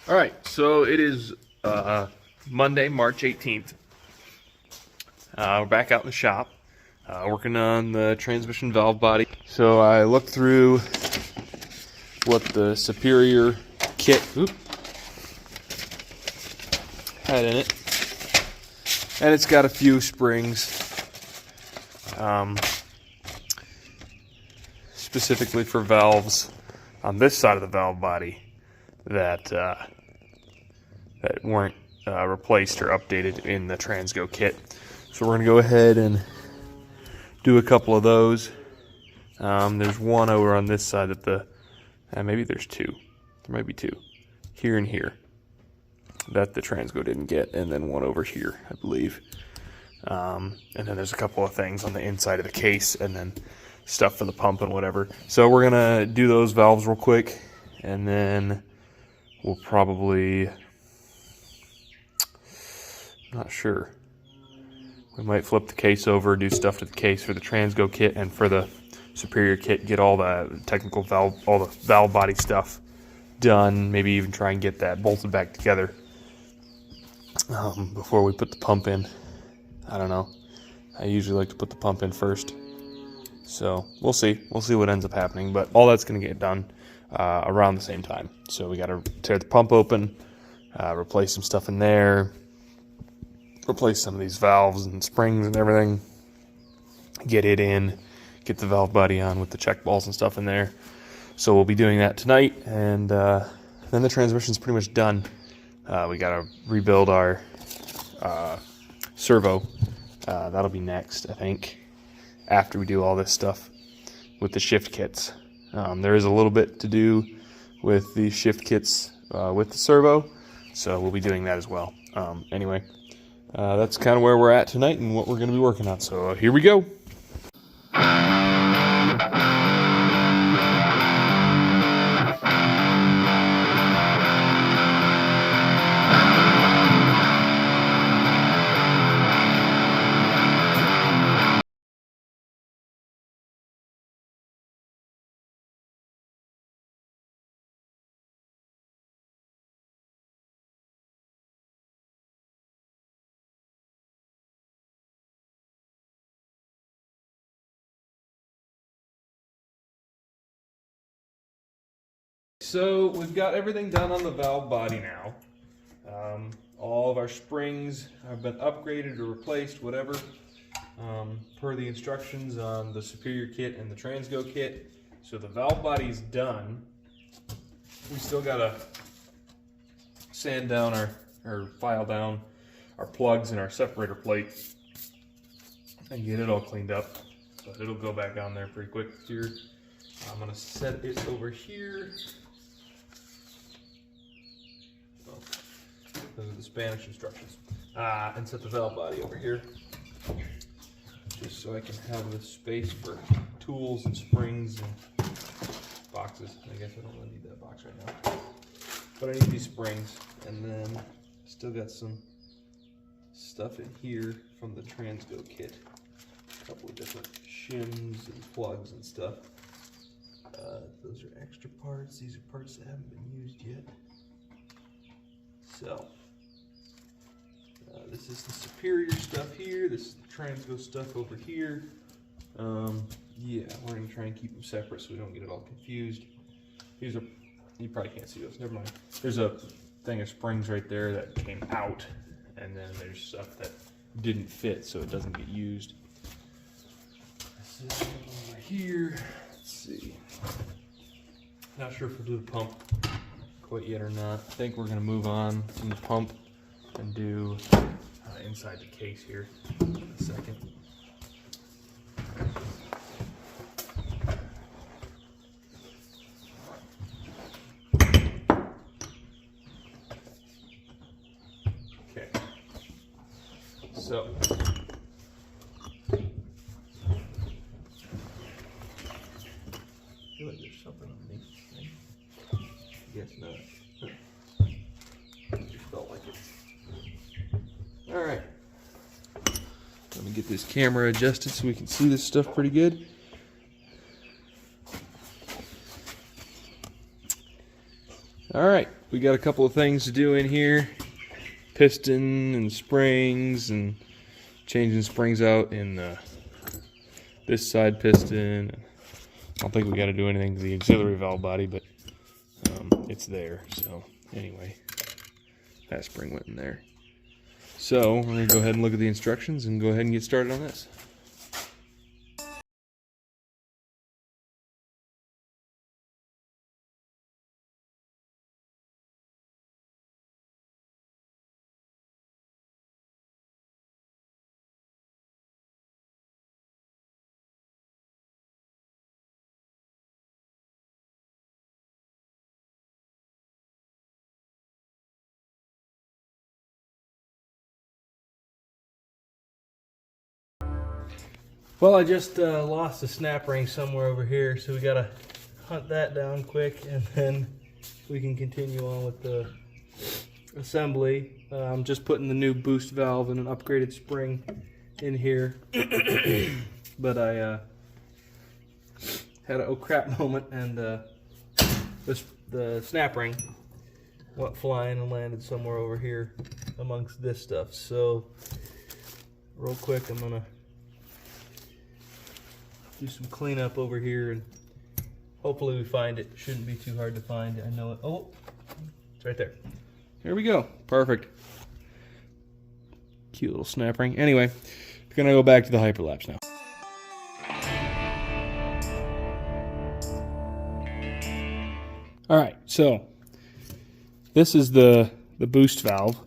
All right, so it is Monday, March 18th. We're back out in the shop, working on the transmission valve body. So I looked through what the Superior kit had in it, and it's got a few springs, specifically for valves on this side of the valve body that weren't replaced or updated in the Transgo kit. So we're going to go ahead and do a couple of those. There's one over on this side that maybe there's two. There might be two. Here and here. That the Transgo didn't get, and then one over here, I believe. And then there's a couple of things on the inside of the case, and then stuff for the pump and whatever. So we're going to do those valves real quick, and then we'll probably, not sure. We might flip the case over, do stuff to the case for the Transgo kit and for the Superior kit, get all the technical valve, all the valve body stuff done, maybe even try and get that bolted back together before we put the pump in. I don't know. I usually like to put the pump in first. So we'll see. We'll see what ends up happening, but all that's going to get done around the same time. So we got to tear the pump open, replace some stuff in there, replace some of these valves and springs and everything, get it in, get the valve body on with the check balls and stuff in there. So we'll be doing that tonight, and then the transmission's pretty much done. We got to rebuild our servo. That'll be next, I think, after we do all this stuff with the shift kits. There is a little bit to do with the shift kits with the servo, so we'll be doing that as well. Anyway, that's kind of where we're at tonight and what we're going to be working on. So here we go. So we've got everything done on the valve body now. All of our springs have been upgraded or replaced, whatever, per the instructions on the Superior kit and the Transgo kit. So the valve body's done. We still gotta sand down or file down our plugs and our separator plate and get it all cleaned up. But it'll go back on there pretty quick here. I'm gonna set it over here. Those are the Spanish instructions. And set the valve body over here, just so I can have the space for tools and springs and boxes. I guess I don't really need that box right now, but I need these springs. And then still got some stuff in here from the Transgo kit. A couple of different shims and plugs and stuff. Those are extra parts. These are parts that haven't been used yet. So, this is the Superior stuff here. This is the Transgo stuff over here. Yeah, we're going to try and keep them separate so we don't get it all confused. These are, you probably can't see those, never mind. There's a thing of springs right there that came out, and then there's stuff that didn't fit so it doesn't get used. This is over here. Let's see. Not sure if we'll do the pump quite yet or not. I think we're going to move on from the pump and do inside the case here in a second. Okay, so I feel like there's something underneath. I guess not. Just felt like it. All right. Let me get this camera adjusted so we can see this stuff pretty good. All right. we got a couple of things to do in here. Piston and springs and changing springs out in this side piston. I don't think we got to do anything to the auxiliary valve body, but it's there. So anyway, that spring went in there. So we're going to go ahead and look at the instructions and go ahead and get started on this. Well, I just lost the snap ring somewhere over here, so we gotta hunt that down quick, and then we can continue on with the assembly. I'm just putting the new boost valve and an upgraded spring in here, but I had a oh crap moment, and the snap ring went flying and landed somewhere over here amongst this stuff. So real quick, I'm gonna do some cleanup over here, and hopefully we find it. Shouldn't be too hard to find. I know it. Oh, it's right there. Here we go. Perfect. Cute little snap ring. Anyway, we're gonna go back to the hyperlapse now. All right, so this is the boost valve.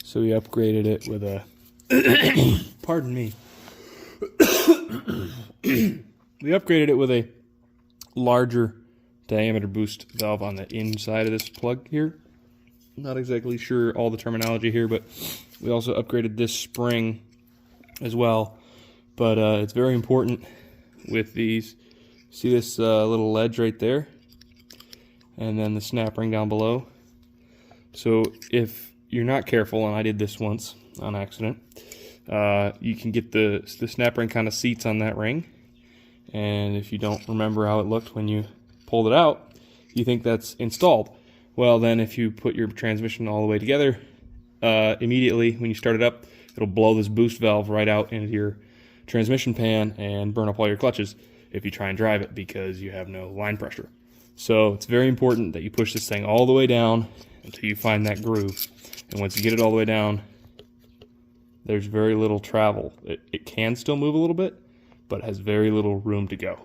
So we upgraded it with a pardon me. We upgraded it with a larger diameter boost valve on the inside of this plug here. Not exactly sure all the terminology here, but we also upgraded this spring as well. But it's very important with these. See this little ledge right there? And then the snap ring down below. So if you're not careful, and I did this once on accident, you can get the snap ring kind of seats on that ring. And if you don't remember how it looked when you pulled it out, you think that's installed. Well, then if you put your transmission all the way together, immediately when you start it up, it'll blow this boost valve right out into your transmission pan and burn up all your clutches if you try and drive it because you have no line pressure. So it's very important that you push this thing all the way down until you find that groove. And once you get it all the way down, there's very little travel. It can still move a little bit, but has very little room to go.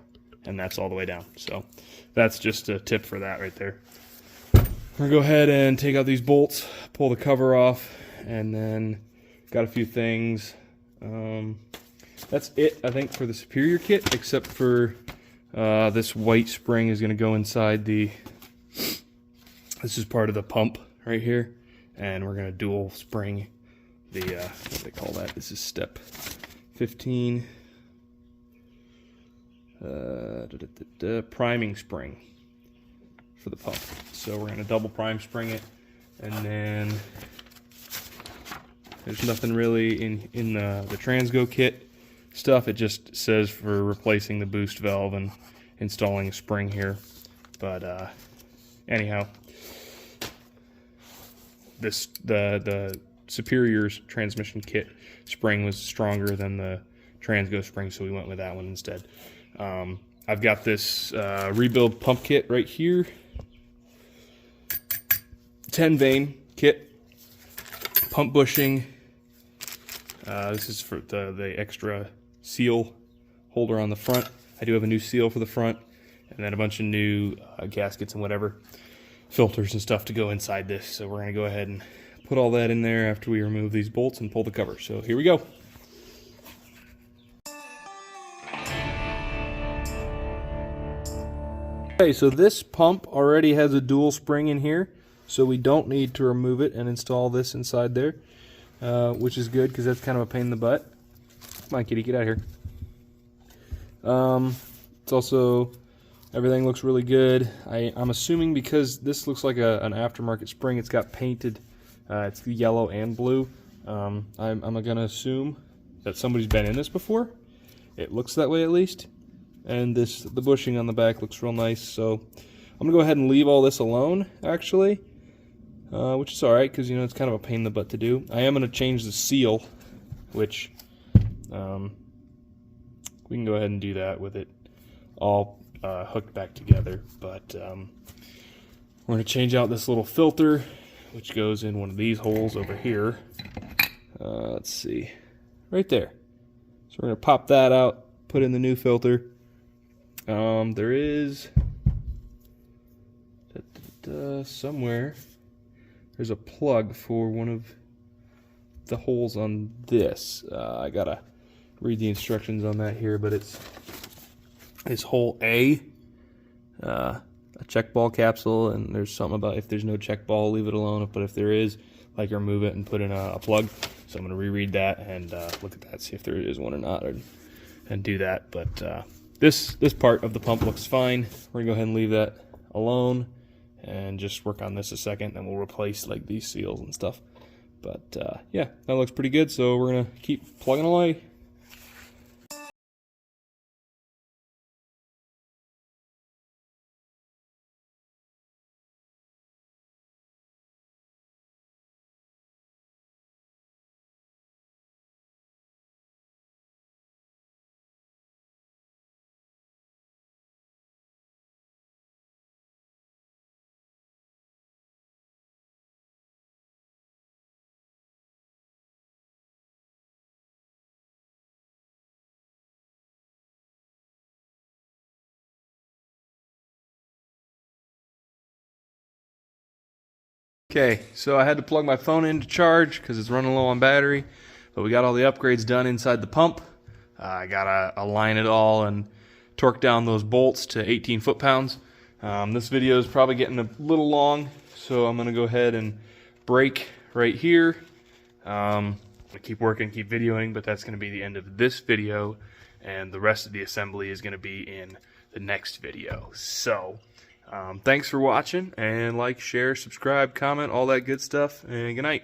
And that's all the way down. So that's just a tip for that right there. We're gonna go ahead and take out these bolts, pull the cover off, and then got a few things. That's it, I think, for the Superior kit, except for this white spring is gonna go inside the, this is part of the pump right here. And we're gonna dual spring the, what do they call that? This is step 15. Priming spring for the pump. So we're going to double prime spring it, and then there's nothing really in the Transgo kit stuff. It just says for replacing the boost valve and installing a spring here. But anyhow, the Superior's transmission kit spring was stronger than the Transgo spring, so we went with that one instead. I've got this rebuild pump kit right here, 10 vane kit, pump bushing. This is for the extra seal holder on the front. I do have a new seal for the front, and then a bunch of new gaskets and whatever, filters and stuff to go inside this. So we're gonna go ahead and put all that in there after we remove these bolts and pull the cover. So here we go. Okay, so this pump already has a dual spring in here, so we don't need to remove it and install this inside there, which is good because that's kind of a pain in the butt. Come on, kitty, get out of here. It's also, everything looks really good. I'm assuming because this looks like an aftermarket spring, it's got painted, it's yellow and blue. I'm gonna assume that somebody's been in this before. It looks that way at least. And the bushing on the back looks real nice, so I'm gonna go ahead and leave all this alone, actually. which is alright because, you know, it's kind of a pain in the butt to do. I am going to change the seal, which we can go ahead and do that with it all hooked back together. But we're going to change out this little filter, which goes in one of these holes over here. Let's see, right there. So we're going to pop that out, put in the new filter. There is somewhere there's a plug for one of the holes on this. I gotta read the instructions on that here, but it's hole A, a check ball capsule, and there's something about if there's no check ball, leave it alone, but if there is, like, remove it and put in a plug. So I'm going to reread that and look at that, see if there is one or not, and do that. But this part of the pump looks fine. We're going to go ahead and leave that alone and just work on this a second, and we'll replace like these seals and stuff. But yeah, that looks pretty good, so we're going to keep plugging away. Okay, so I had to plug my phone in to charge because it's running low on battery, but we got all the upgrades done inside the pump. I gotta align it all and torque down those bolts to 18 foot-pounds. This video is probably getting a little long, so I'm gonna go ahead and break right here. I keep working, keep videoing, but that's gonna be the end of this video, and the rest of the assembly is gonna be in the next video. So thanks for watching, and like, share, subscribe, comment, all that good stuff, and good night.